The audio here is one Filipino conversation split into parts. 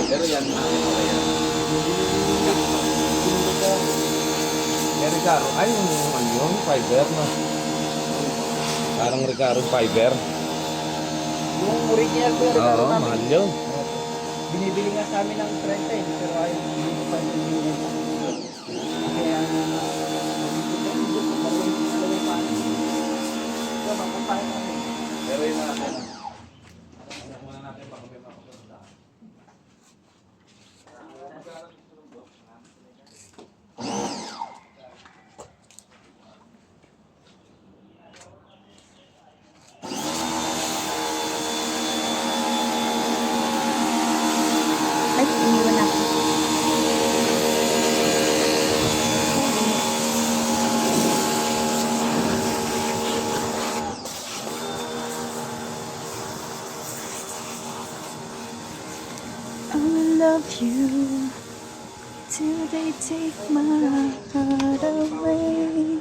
Pero yan, May Recaro. Ay, ano yun? Fiber na. Parang Recaro fiber. Yung original ko, regalo Oo, namin. mahal yun. Binibili nga sa amin ng 30 eh, pero ayaw hindi ko pa binibili. Kaya, pero yung mga Ay, iniwan ako. I will love you till they take my heart away.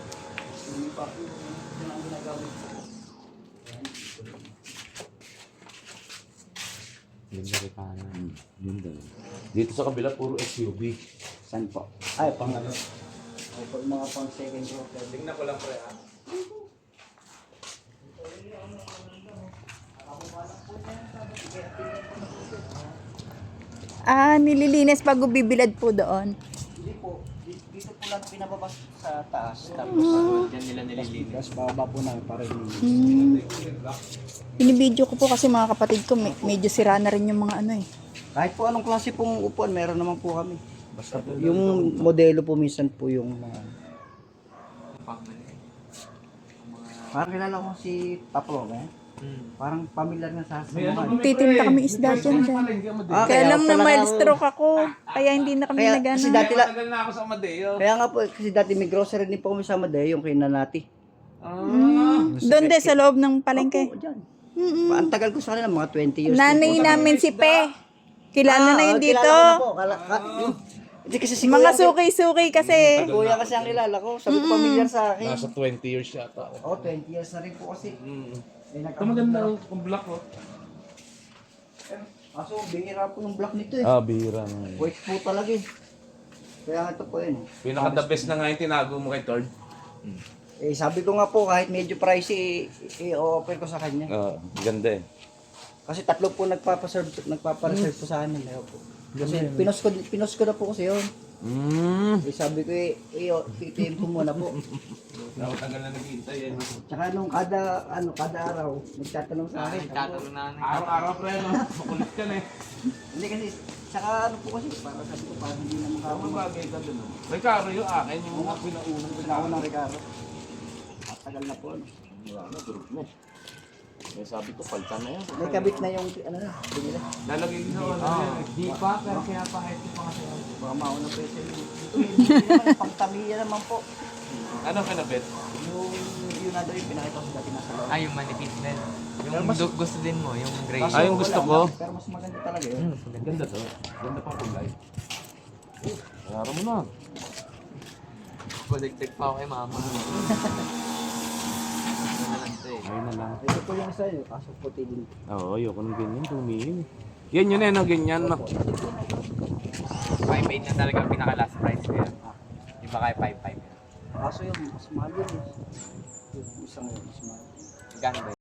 Ganda Recaro. Ganda. Dito sa kabila, puro SUV. Saan po? Ay, pang ano? Opo, yung mga pang second row. tingnan ko lang pre ha. Ah, nililinis bago bibilad po doon. Hindi po, dito po lang pinababas sa taas. Tapos, Yan nila nililinis. tapos bababa po namin para hindi. Binibidyo ko po kasi mga kapatid ko, medyo sira na rin yung mga ano eh. Kahit po anong klase pong upuan, meron naman po kami. Basta po, yung modelo po minsan po yung mga... Parang kilala ko si Paplo, eh? Parang familiar na sa mga. Titinda kami isda dyan dyan. Kaya lang na mild stroke ako, kaya hindi na kami Kaya nagana. kasi dati la, Tagal na ako sa Amadeo. kaya nga po, kasi dati may grocery din po kami sa Madeo, yung kay Nanati. Doon din sa loob ng palengke. Opo, dyan. Ang tagal ko sa kanila, mga 20 years. Nanay namin si Pe. Kilala na yun dito. Kilala ko na po. Hindi kasi si Mga Kuya, suki-suki kasi. Kuya kasi ang kilala ko. Sabi ko familiar sa akin. Nasa 20 years yata. Oh, 20 years na rin po kasi. Eh, Ito maganda ang black oh. Kaso, bihira po yung block nito eh. Ah, bihira na. White po talaga eh. Kaya ito po yun. Pinaka the best na nga yung tinago mo kay Tord. Eh, sabi ko nga po, kahit medyo pricey, i-offer ko sa kanya. Ganda eh. Kasi tatlo po nagpapareserve po sa amin. Ayaw po. Kasi pinos ko na po kasi yun. Eh, sabi ko PPM ko muna po. Tagal na naghihintay yan. Tsaka nung kada araw, nagtatanong sa akin. Araw-araw pre no. Makulit ka na eh. Hindi kasi, tsaka ano po kasi, para sabi ko, parang hindi na Ano makakama. bagay ka dun oh. Recaro yung akin yung mga pinaunang Pinaunang Ricardo. Matagal na po. Ano. Wala, durog na. Eh sabi ko, palta na yan. May kabit na yung, ano na, binila. Lalagay ko sa ano yan eh. Di pa, pero kaya pa kahit pa kasi. Baka mauna po ito. Hindi naman, pangtamiya naman po. Ano kinabit? Yung nado yung pinakita ko sa dati nasa loob. Ay, yung manipis din. Yung Pero mas- gusto din mo, yung gray. Kaso Ay, yung gusto wala ko. na, pero mas maganda talaga yun. Ganda to. Ganda pa kulay. Klaro mo na. Collected pa ako kay mama. Ano na lang ito eh. Ayun na lang. Ito po yung sa'yo, kaso puti din. Oo, ayoko ng ganyan. Tumingin. Yan yun eh, no? Ganyan no? 5.8 na talaga ang pinaka last price ko yan. Di ba kaya 5.5 yan? Kaso yung mas mahal yun eh. Yung isang yun, mas mahal. Ganda ba